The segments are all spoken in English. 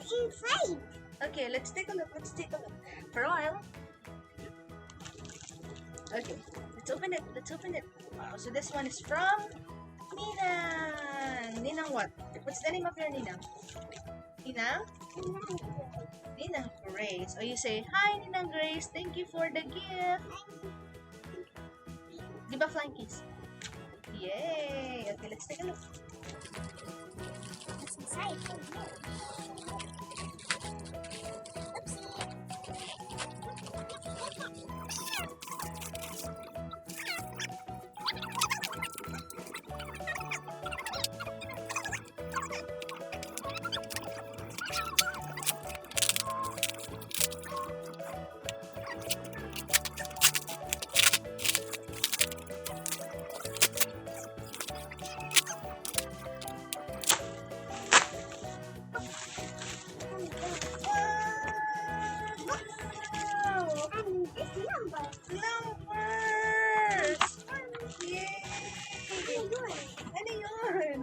inside? Okay, let's take a look. Let's take a look. For a while. Okay, let's open it. Let's open it. Wow, so this one is from Ninang. Ninang what? What's the name of your Ninang? Ninang? Ninang Grace. Or you say, hi Ninang Grace, thank you for the gift. Di ba flying kiss? Yay! Okay, let's take a look. What's inside? Wow! And it's numbers. Numbers! Yay! Ano yun?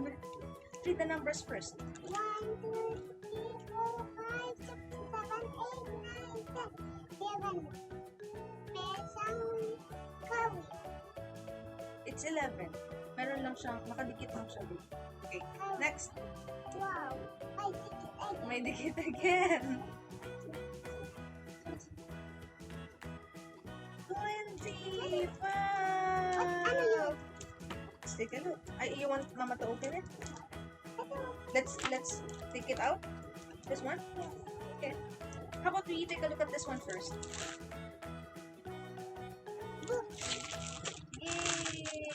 Read the numbers first. 1, 2, 3, 4, 5, 6, 7, 8, 9, 10, 11. Pesang kawi. It's 11. Meron lang siyang, nakadikit lang siya dito. Okay, next. Wow. I did it again. May dikit again. 20! Wow! Ano yun? Let's take a look. You want Mama to open it? Let's take it out. This one? Okay. How about we take a look at this one first? Yay!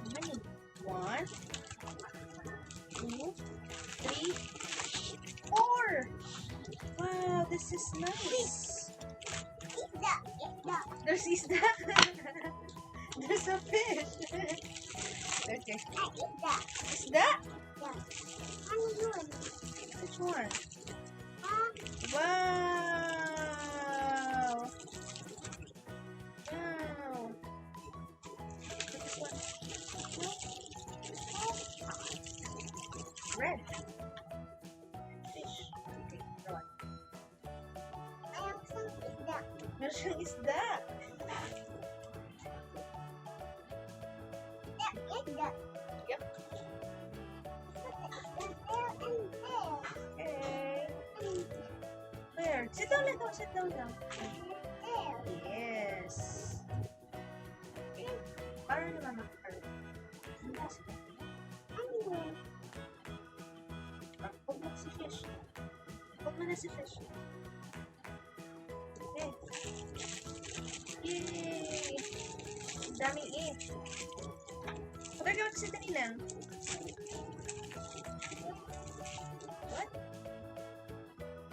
How many? 1, 2, 3, 4. Wow, this is nice. There's isda. There's a fish. Okay. Isda? Ano yun? Which one? Ah, Wow! Wow! This one. Red. Fish. Okay, go on. ayaw sa isda. Meron siyang isda. Isda. Yep. Okay. Where? Sit down lang daw. Sit down lang. Yes. Okay. Para naman makakaroon. Huwag mo si fish. Huwag mo na si fish. Okay. Yay! Ang daming eh. Okay, gawin si Ninang. What?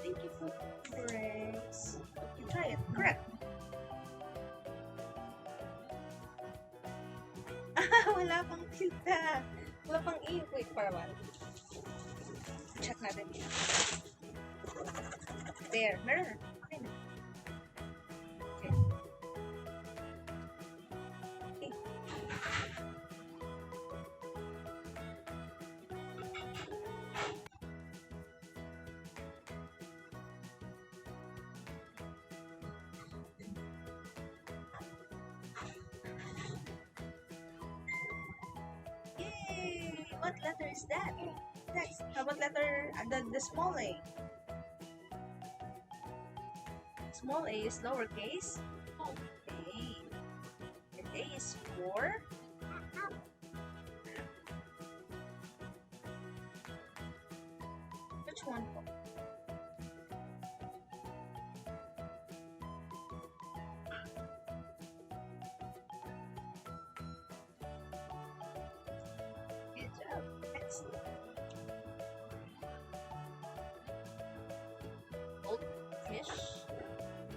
Thank you for the breaks. You try it. Correct. Wala pang tilda. Wala pang E. Wait for a while. Check natin. There. Meron na. Okay na. Okay. Okay. Yay! What letter is that? Next, how about letter, the small a? Small a is lowercase. Okay. And A is 4. Which one po? Good job. Next. Hold fish.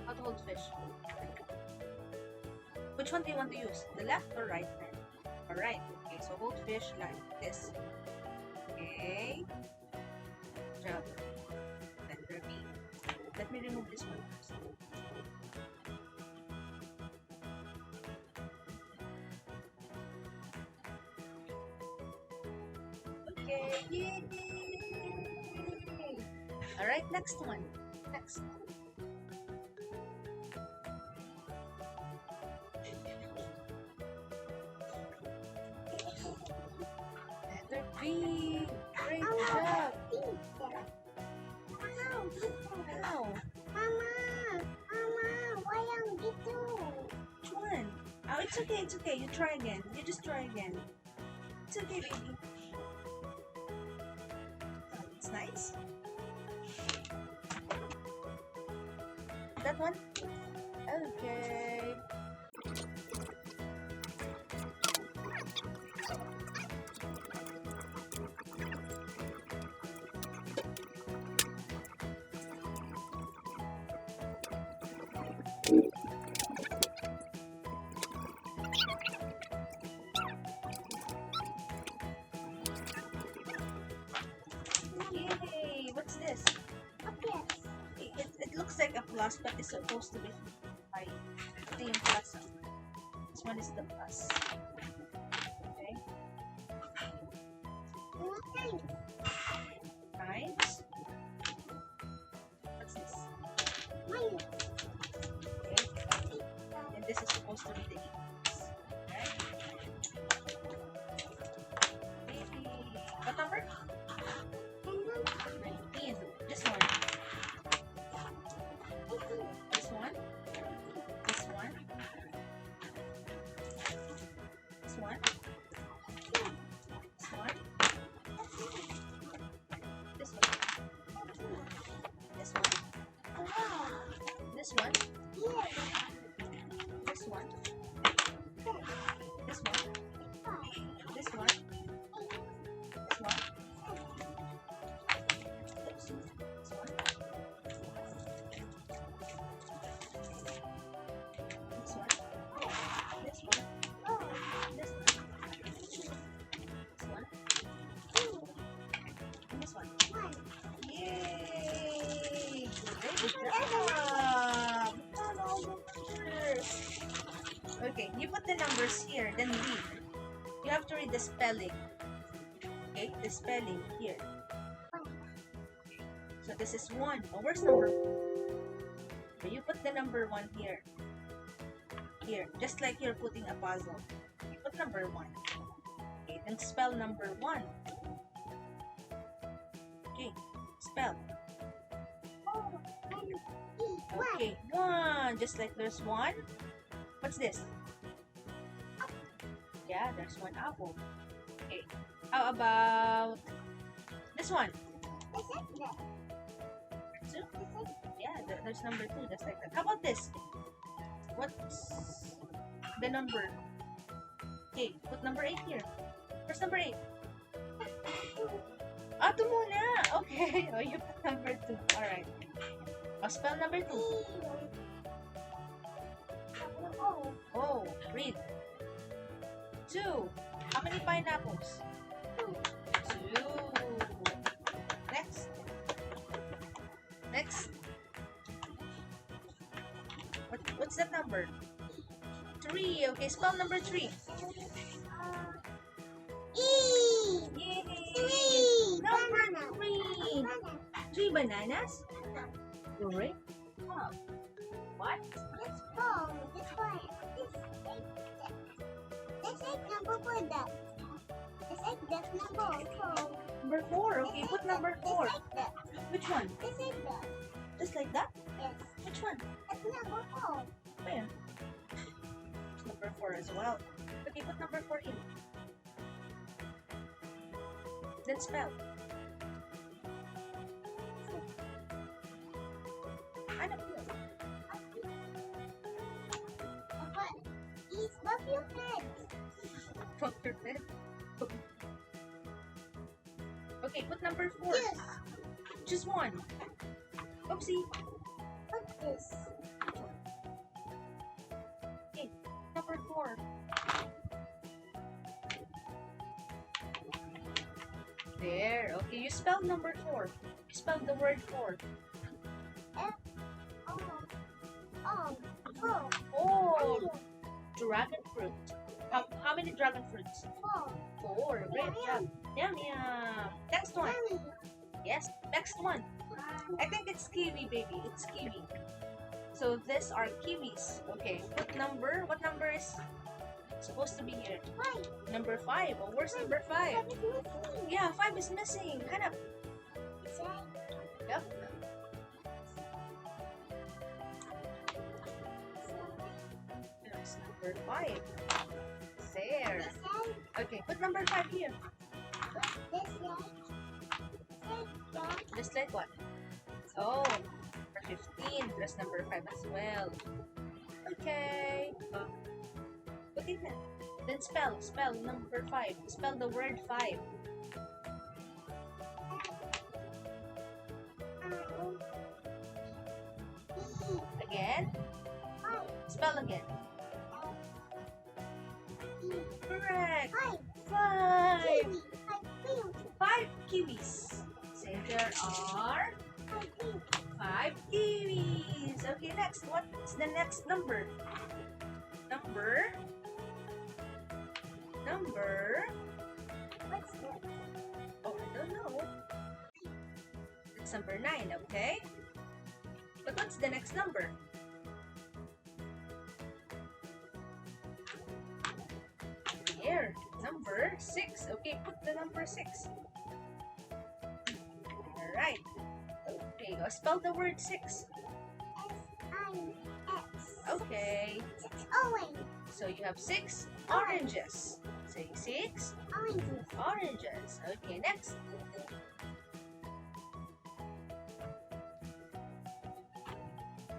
How to hold fish? Which one do you want to use? The left or right hand? Alright. Okay, so hold fish like this. Okay. Good job. Letter B. Let me remove this one first. Okay. Yay! All right, next one. Next. Letter B. Great job. How? Why ang dito? Which one? Oh, it's okay. It's okay. You try again. You just try again. It's okay, baby. Oh, it's nice. That one? Okay. Yay! What's this? Okay. It looks like a plus, but it's supposed to be high. Ito yung plus. This one is the plus. Okay. Times. What's this? Okay. And this is supposed to be the equals. Right? Baby. What number? 19. This one. This one. This one. This one. This one. This one. This one. This one. This one. This one. This one. This one. Oops. This one. This one. This one. This one. This one. And this one. Yay! Great job! Okay, you put the numbers here, then read. You have to read the spelling. Okay, the spelling here. So this is 1. Oh, where's number 1? So you put the number 1 here. Here, just like you're putting a puzzle. You put number 1. Okay, then spell number 1. Okay, spell. Okay, 1. Just like there's 1. What's this? Yeah, there's 1 apple. Okay, how about this one? 2? Yeah, there's number 2, just like that. How about this? What's the number? Okay, put number 8 here. Where's number 8? Ah, 2 muna. Okay. Oh, you put number 2. Alright. Oh, spell number 2. Oh, read. 2. How many pineapples? 2. Next. Next. What's that number? 3. Okay, spell number 3. Yay! Number 3. 3 bananas? Great. Wow. What? Number 4. Okay, put number 4. Which one? Just like that? Which one? Where? It's number 4 as well. Okay, put number 4 in. Then spell. Ano po? Fuck your head. Okay, put number 4. Just 1. Oopsie. Okay, number 4. There. Okay, you spelled number 4. You spelled the word 4. Oh, dragon fruit. How many dragon fruits? 4. Great job. Yum yum. Next one. Yes, next one. I think it's kiwi, baby. It's kiwi. So these are kiwis. Okay, what number? What number is supposed to be here? Number 5. Oh, where's number 5? Yeah, 5 is missing. Hanap. Yep. There's number 5. There. Okay, put number 5 here. Just like what? Oh, number 15. There's number 5 as well. Okay. Put it in. Then spell number 5. Spell the word 5. Again. Spell again. Correct. 5. 5 kiwis. Say there are 5 kiwis. Okay, next. What's the next number? Number. Oh, I don't know. It's number 9, okay? But what's the next number? Here, number 6. Okay, put the number 6. Alright. Okay, go spell the word 6. Okay. So you have 6 oranges. Say 6 oranges. Okay, next.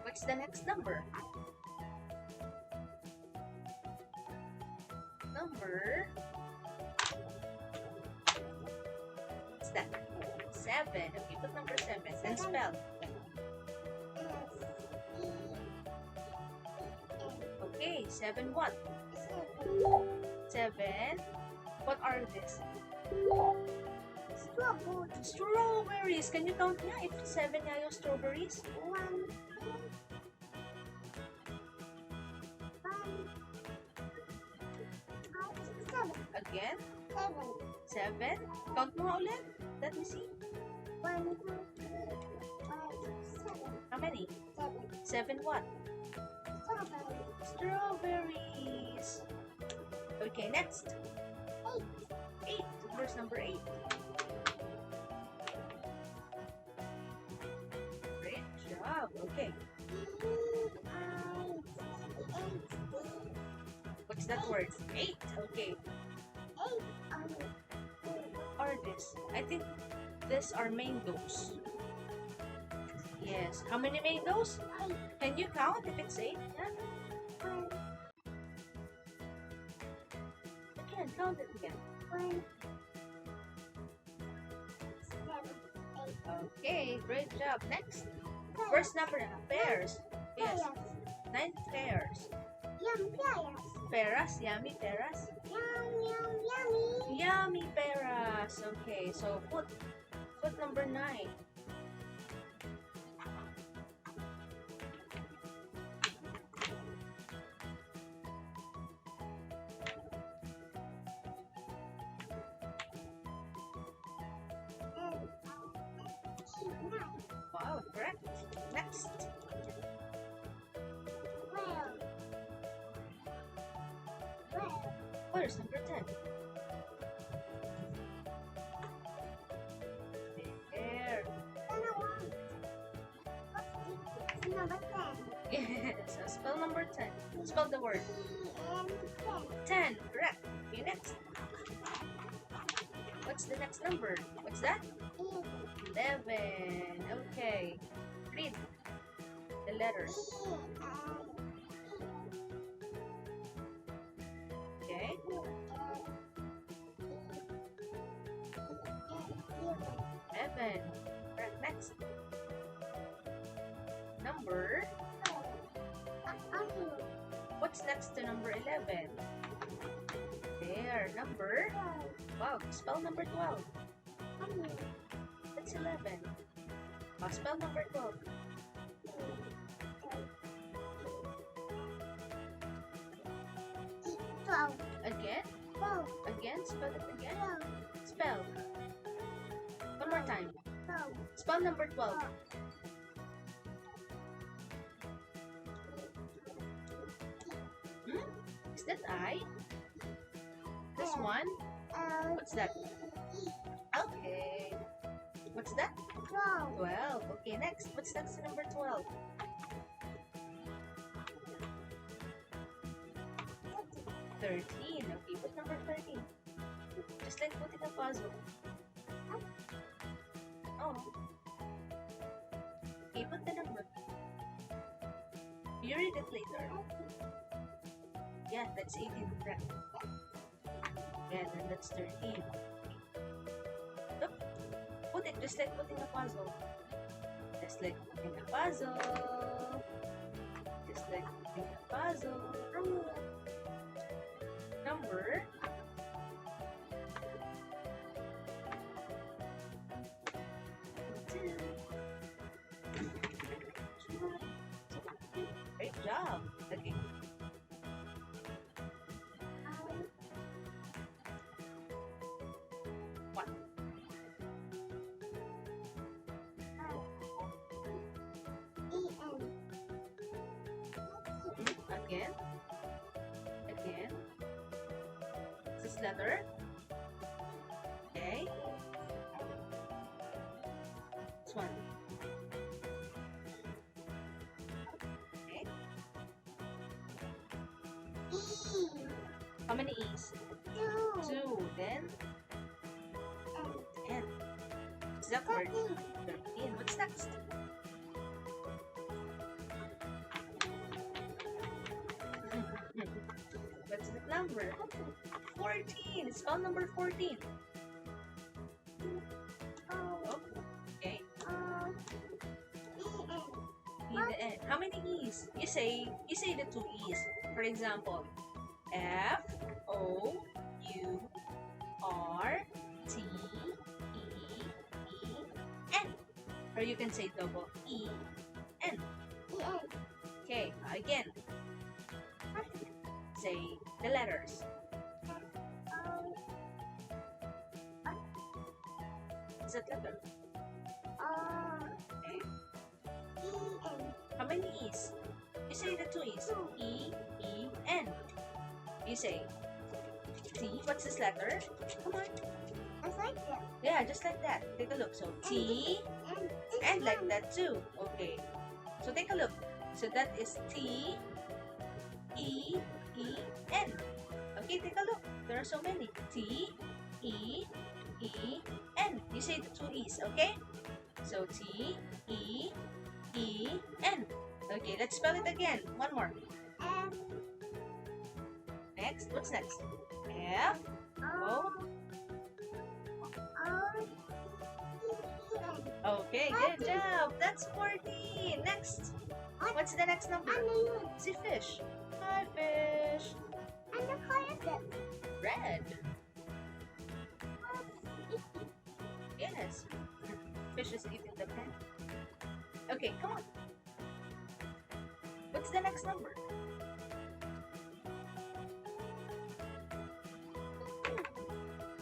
What's the next number? Number. What's that? 7. Okay, put number 7. Then spell. Okay, 7 what? 7. What are these? Strawberries. Can you count nga if 7 nga yung strawberries? 1, Again? 7. 7. Count mo nga ulit. Let me see. 1, 2, 3, 4, 5, 6, 7. How many? 7. 7 what? Strawberry. Strawberries. Okay, next. 8. 8. Where's number 8? Great job. Okay. What's that word? 8. Okay. 8. Are this? I think these are mangoes. Yes. How many mangoes? 8. Can you count if it's 8? Yeah. 1, Again, count it again. 1, 7, 8. Okay, great job. Next. First number, pears. Yes. 9 pears. Pears. Peras, yummy peras. Yummy. Yummy peras. Okay, so put number 9. Wow, correct. Next. 12. Where's number 10? There. Number 10. Yes, so spell number 10. Spell the word. 10, correct. Okay, next. What's the next number? What's that? 11. Okay. Read the letters. Okay. 11. Correct. Next. Number. What's next to number 11? There. Number. Wow. Spell number 12. That's 11. Spell number 12. Again? Again? Spell it again. spell? One more time. 12. Spell number 12. Is that I? This one? What's that? Okay. What's that? 12. 12. Okay, next. What's next to number 12? 13. Okay, put number 13. Just like putting a puzzle. Oh. Okay, put the number. You read it later. Yeah, that's 18. Correct. Yeah, then that's 13. Look. Put it just like putting a puzzle. Just like putting a puzzle. Just like putting a puzzle. Number. Great job. Okay. What? Again. Again. This letter. Okay. This one. Okay. How many E's? 2. Then 10. Is that word? 13. What's next? What's the number? 14. Spell number 14. Oh, okay. E the N. How many E's? You say the 2 E's. For example, F O U R T E E N. Or you can say double E N. Okay, again. Say the letters. Is that letter? Okay. How many E's? You say the 2 E's. E, E, N. You say T. What's this letter? Come on. Yeah, just like that. Take a look. So T, and like that too. Okay. So take a look. So that is T, E, E, N. Okay, take a look. There are so many. T, E, E, N. You say the 2 E's, okay? So T, E, E, N. Okay, let's spell it again. One more. Next, what's next? F, O. Okay, good job. That's 14. Next. What's the next number? See fish. Hi, fish. Red. Yes. Fish is eating the pen. Okay, come on. What's the next number?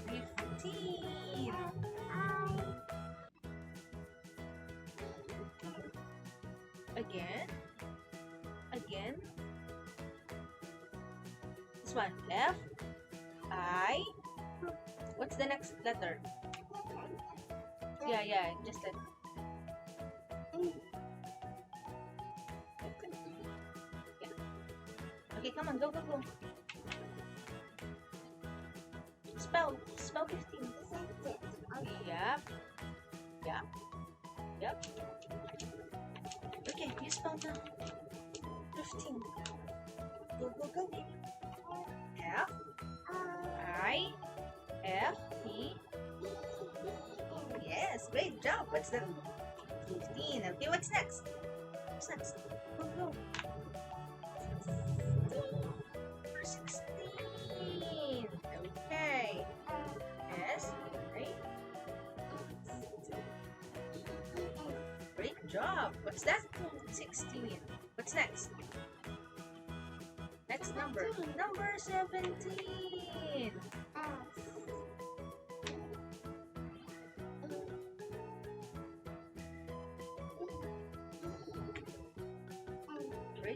15. Again. Again. This one. F. I. What's the next letter? Yeah, just like. Yeah. Okay, come on, go. Spell 15. Yep. Okay, you spell now. 15. Go. F. I. F. E. Yes, great job. What's the 15? Okay, what's next? Go. 16. Okay. Yes. Right. Great job. What's that? 16. What's next? Next number. Number 17.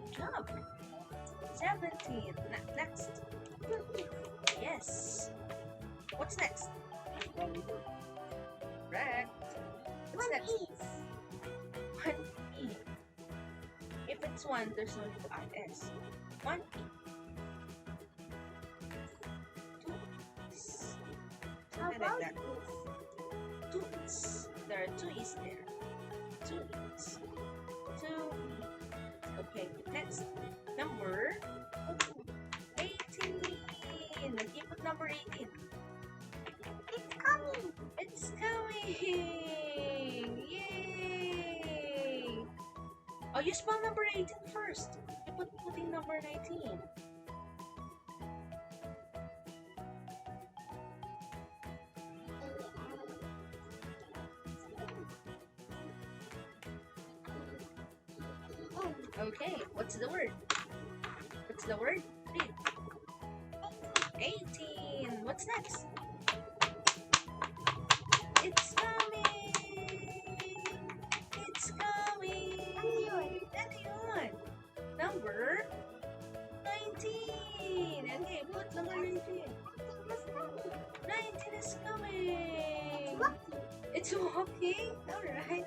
Good job. 17. Next. Yes. What's next? Correct. What's next? 1E. If it's 1, there's no need to add S. 1E. 2 E's. Something like that. 2 E's. There are 2 E's there. 2 E's. 2 E's. Okay, next. Number 18. Let's put number 18. It's coming. It's coming! Yay! Oh, you spell number 18 first. You putting number 19. Okay, what's the word? What's the word? Read. 18. What's next? It's coming! It's coming! Anyone? Number 19. Okay, put number 19. 19 is coming. It's walking. Alright.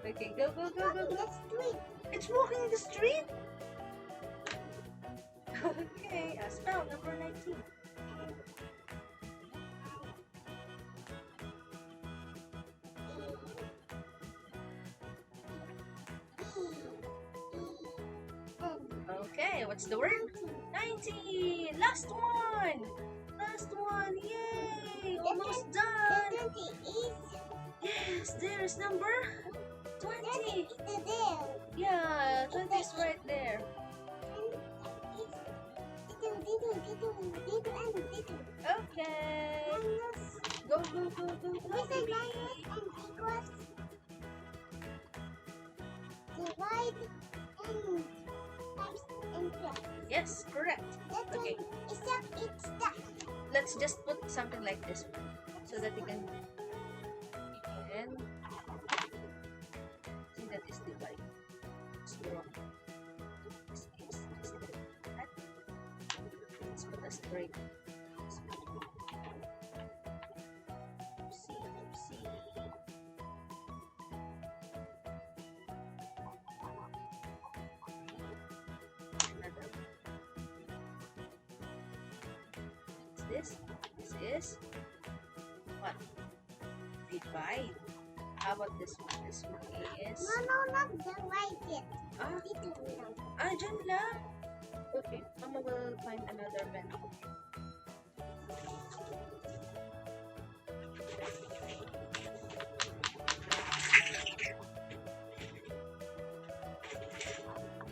Okay, go, go, go, go, go. It's walking in the street? Okay, spell number 19. Okay, what's the word? 19. Last one. Last one. Yay! Almost done. Yes, there's number 20. Yeah, 20 is right there. Okay. Go, go, go, go, go, baby. Divide and plus. Yes, correct. Okay. It's that. Let's just put something like this so that you can see that is divided. It's wrong. Let's put a straight. See. Another. This is what? Divide. How about this one? This one is... No, not divide it. Dyan lang. Okay, Mama will find another pen.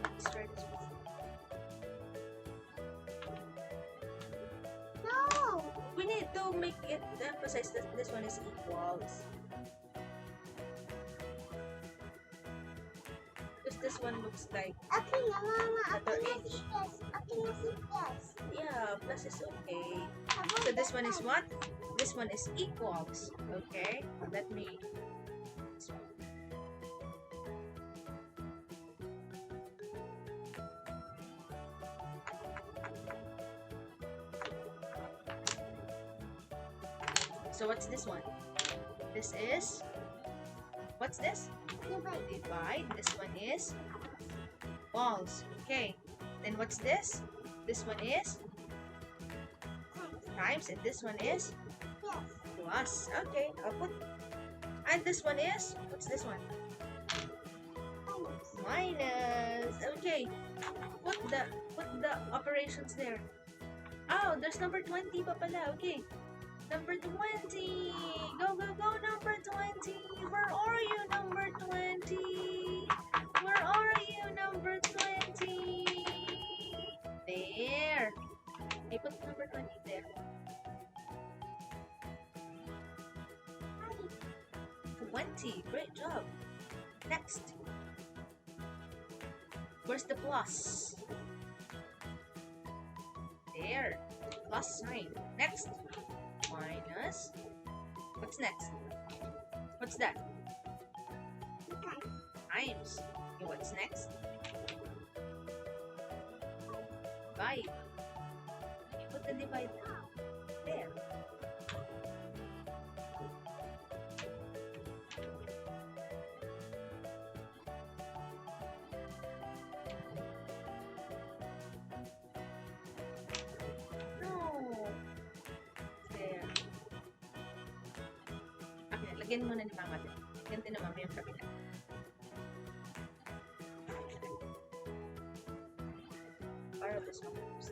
Let's try this one. No. We need to make it emphasize that this one is equals. Because this one looks like Okay na, Mama. letter Okay na H. si plus. Okay na si plus. Yeah, plus is okay. How So about this one is that? what? This one is equals. Okay, let me. So what's this one? This is. What's this? Divide. Divide. This one is balls. Okay. Then what's this? This one is times, and this one is Yes. plus. Okay, I'll put. And this one is. What's this one? Minus. Okay. Put the operations there. Oh, there's number 20 pa pala. Okay. Number 20. Go, go, go, number 20. Where are you, number 20? Where are you, number 20? There. Okay, put number 20 there. 20. Great job. Next. Where's the plus? There. Plus sign. Next. Minus. What's next? What's that? Times. Okay, what's next? divide. You put the divide there. No. There. Okay, lagyan mo na ni Mama din. Ganti na Mama yung kabila. Para mas mapapos.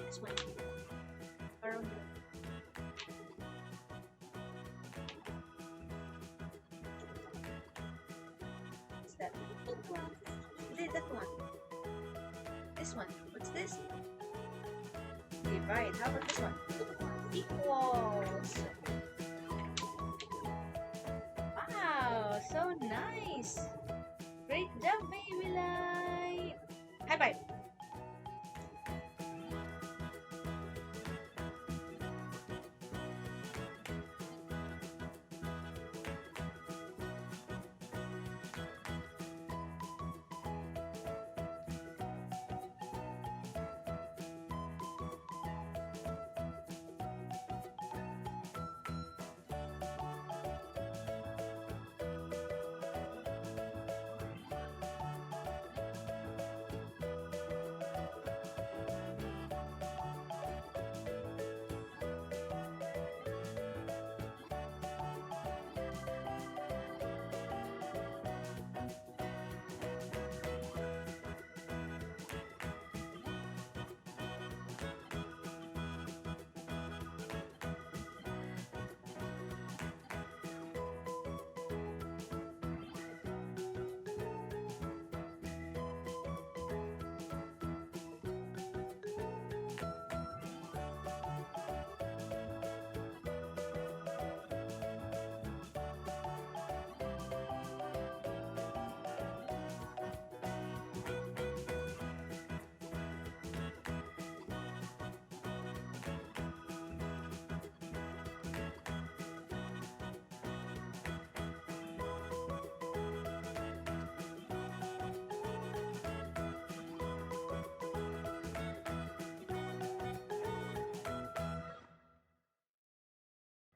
This one. Around there. What's that? Hindi, that one. This one. What's this? Divide. How about this one? Equals. Wow, so nice. Great job, baby light. High five.